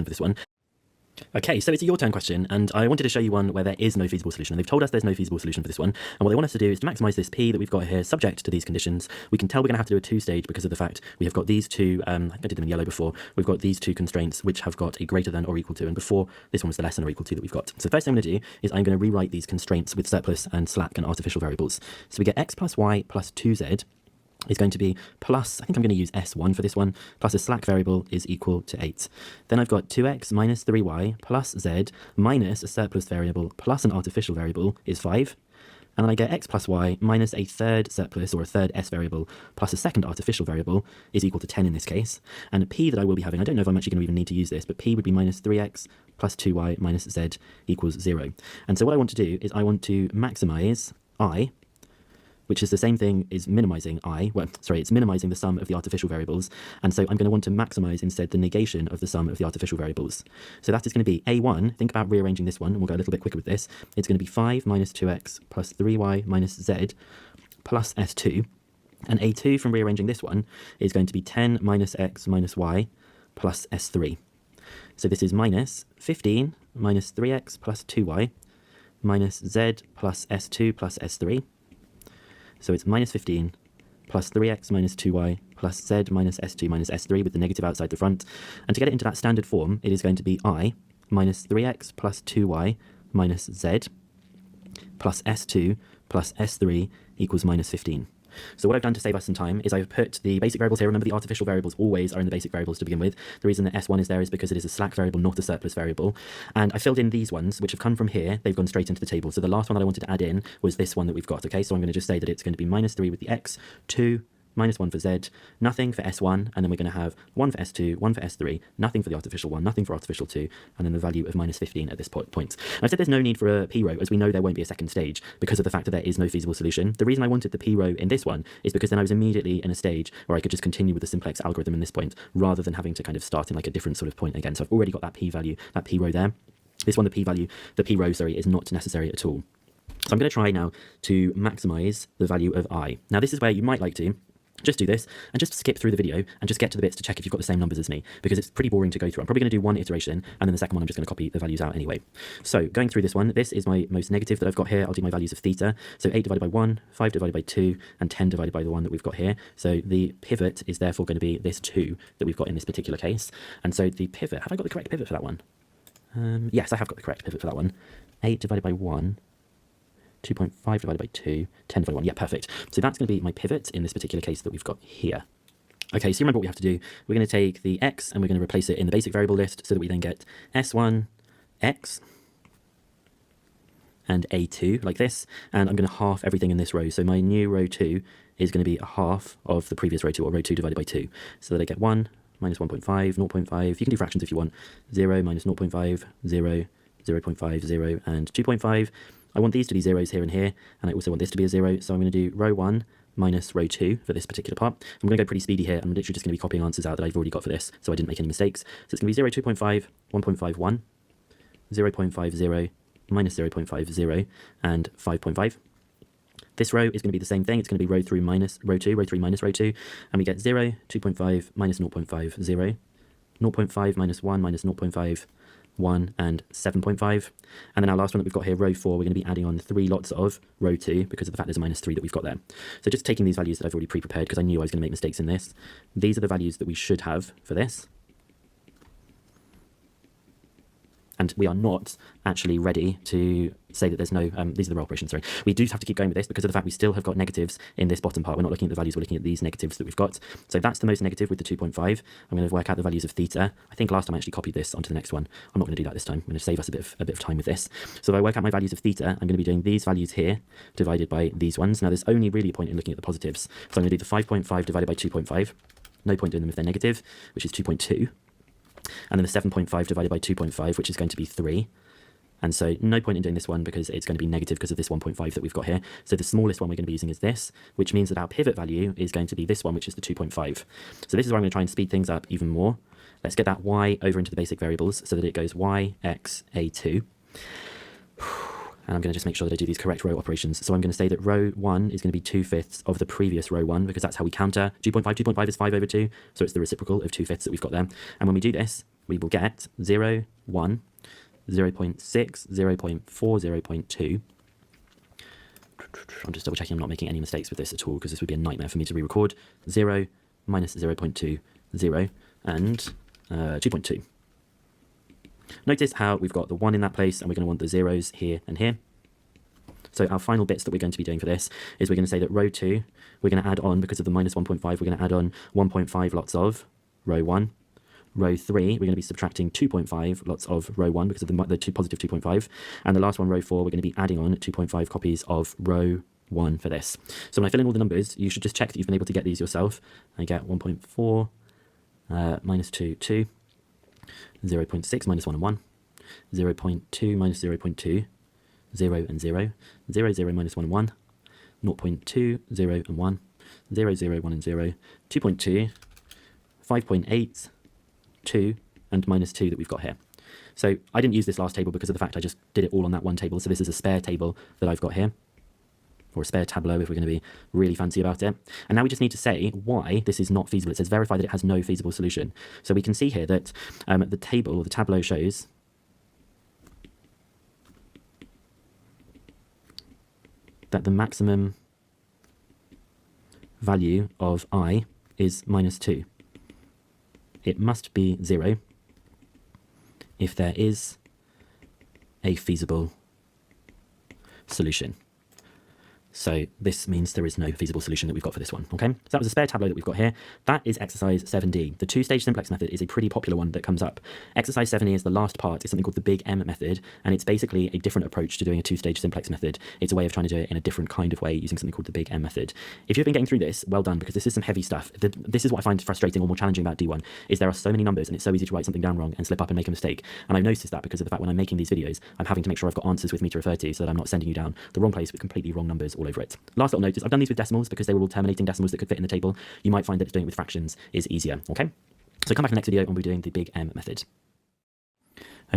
for this one. Okay, so it's a your turn question, and I wanted to show you one where there is no feasible solution. They've told us there's no feasible solution for this one, and what they want us to do is to maximise this p that we've got here subject to these conditions. We can tell we're going to have to do a two-stage because of the fact we have got these two, I did them in yellow before, we've got these two constraints which have got a greater than or equal to, and before this one was the less than or equal to that we've got. So the first thing I'm going to do is I'm going to rewrite these constraints with surplus and slack and artificial variables. So we get x plus y plus 2z is going to be plus, I think I'm going to use S1 for this one, plus a slack variable is equal to 8. Then I've got 2x minus 3y plus z minus a surplus variable plus an artificial variable is 5. And then I get x plus y minus a third surplus or a third s variable plus a second artificial variable is equal to 10 in this case. And p that I will be having, I don't know if I'm actually going to even need to use this, but p would be minus 3x plus 2y minus z equals 0. And so what I want to do is I want to maximize I, which is the same thing as minimizing it's minimizing the sum of the artificial variables, and so I'm going to want to maximize instead the negation of the sum of the artificial variables. So that is going to be a1, think about rearranging this one, and we'll go a little bit quicker with this. It's going to be 5 minus 2x plus 3y minus z plus s2, and a2 from rearranging this one is going to be 10 minus x minus y plus s3. So this is minus 15 minus 3x plus 2y minus z plus s2 plus s3. So it's minus 15 plus 3x minus 2y plus z minus s2 minus s3 with the negative outside the front. And to get it into that standard form, it is going to be I minus 3x plus 2y minus z plus s2 plus s3 equals minus 15. So what I've done to save us some time is I've put the basic variables here. Remember, the artificial variables always are in the basic variables to begin with. The reason that S1 is there is because it is a slack variable, not a surplus variable. And I filled in these ones, which have come from here. They've gone straight into the table. So the last one that I wanted to add in was this one that we've got. Okay, so I'm going to just say that it's going to be minus 3 with the x, 2, minus 1 for z, nothing for S1, and then we're going to have 1 for S2, 1 for S3, nothing for the artificial 1, nothing for artificial 2, and then the value of minus 15 at this point. And I said there's no need for a p row, as we know there won't be a second stage because of the fact that there is no feasible solution. The reason I wanted the p row in this one is because then I was immediately in a stage where I could just continue with the simplex algorithm in this point, rather than having to kind of start in like a different sort of point again. So I've already got that p value, that p row there. This one, the p row, is not necessary at all. So I'm going to try now to maximize the value of I. Now this is where you might like to just do this and just skip through the video and just get to the bits to check if you've got the same numbers as me, because it's pretty boring to go through. I'm probably going to do one iteration, and then the second one I'm just going to copy the values out anyway. So going through this one, this is my most negative that I've got here. I'll do my values of theta. So 8 divided by 1, 5 divided by 2, and 10 divided by the one that we've got here. So the pivot is therefore going to be this 2 that we've got in this particular case. And so the pivot, have I got the correct pivot for that one? Yes, I have got the correct pivot for that one. 8 divided by 1. 2.5 divided by 2, 10 divided by 1. Yeah, perfect. So that's going to be my pivot in this particular case that we've got here. Okay, so you remember what we have to do. We're going to take the x and we're going to replace it in the basic variable list so that we then get S1, x, and A2 like this. And I'm going to half everything in this row. So my new row 2 is going to be a half of the previous row 2, or row 2 divided by 2. So that I get 1 minus 1.5, 0.5. You can do fractions if you want. 0 minus 0.5, 0, 0.5, 0, and 2.5. I want these to be zeros here and here, and I also want this to be a 0, so I'm going to do row 1 minus row 2 for this particular part. I'm going to go pretty speedy here. I'm literally just going to be copying answers out that I've already got for this, so I didn't make any mistakes. So it's going to be 0, 2.5, 1.51, 0.50, minus 0.50, and 5.5. This row is going to be the same thing. It's going to be row 3 minus row 2, row 3 minus row 2, and we get 0, 2.5 minus 0.5, 0, 0.5 minus 1 minus 0.5, 1 and 7.5. And then our last one that we've got here, row 4, we're going to be adding on 3 lots of row 2 because of the fact there's a minus 3 that we've got there. So just taking these values that I've already pre-prepared because I knew I was going to make mistakes in this. These are the values that we should have for this. And we are not actually ready to say that there's no, these are the row operations, sorry. We do have to keep going with this because of the fact we still have got negatives in this bottom part. We're not looking at the values, we're looking at these negatives that we've got. So that's the most negative with the 2.5. I'm going to work out the values of theta. I think last time I actually copied this onto the next one. I'm not going to do that this time. I'm going to save us a bit of time with this. So if I work out my values of theta, I'm going to be doing these values here divided by these ones. Now there's only really a point in looking at the positives. So I'm going to do the 5.5 divided by 2.5. No point doing them if they're negative, which is 2.2. And then the 7.5 divided by 2.5, which is going to be 3. And so no point in doing this one because it's going to be negative because of this 1.5 that we've got here. So the smallest one we're going to be using is this, which means that our pivot value is going to be this one, which is the 2.5. So this is where I'm going to try and speed things up even more. Let's get that y over into the basic variables so that it goes y, x, a2. And I'm going to just make sure that I do these correct row operations. So I'm going to say that row 1 is going to be 2/5 of the previous row 1 because that's how we counter. 2.5 is 5 over 2, so it's the reciprocal of 2/5 that we've got there. And when we do this, we will get 0, 1, 0.6, 0.4, 0.2. I'm just double checking I'm not making any mistakes with this at all, because this would be a nightmare for me to re-record. 0, minus 0.2, 0, and 2.2. Notice how we've got the 1 in that place, and we're going to want the zeros here and here. So our final bits that we're going to be doing for this is we're going to say that row 2, we're going to add on, because of the minus 1.5, we're going to add on 1.5 lots of row 1. Row 3, we're going to be subtracting 2.5 lots of row 1 because of the positive 2.5. And the last one, row 4, we're going to be adding on 2.5 copies of row 1 for this. So when I fill in all the numbers, you should just check that you've been able to get these yourself. I get 1.4 minus 2, 2. 0.6 minus 1 and 1. 0.2 minus 0.2. 0 and 0. 0, 0 minus 1 and 1. 0.2, 0 and 1. 0, 0, 1 and 0. 2.2. 5.8. 2 and minus 2 that we've got here. So I didn't use this last table because of the fact I just did it all on that one table. So this is a spare table that I've got here, or a spare tableau if we're going to be really fancy about it. And now we just need to say why this is not feasible. It says verify that it has no feasible solution. So we can see here that the table, or the tableau, shows that the maximum value of I is minus 2. It must be 0 if there is a feasible solution. So this means there is no feasible solution that we've got for this one, okay? So that was a spare tableau that we've got here. That is exercise 7D. The two-stage simplex method is a pretty popular one that comes up. Exercise 7E is the last part. It's something called the big M method, and it's basically a different approach to doing a two-stage simplex method. It's a way of trying to do it in a different kind of way using something called the big M method. If you've been getting through this, well done, because this is some heavy stuff. This is what I find frustrating or more challenging about D1, is there are so many numbers and it's so easy to write something down wrong and slip up and make a mistake. And I've noticed that because of the fact when I'm making these videos, I'm having to make sure I've got answers with me to refer to so that I'm not sending you down the wrong place with completely wrong numbers all over it. Last little note is I've done these with decimals because they were all terminating decimals that could fit in the table. You might find that doing it with fractions is easier, okay? So come back in the next video and we'll be doing the big M method.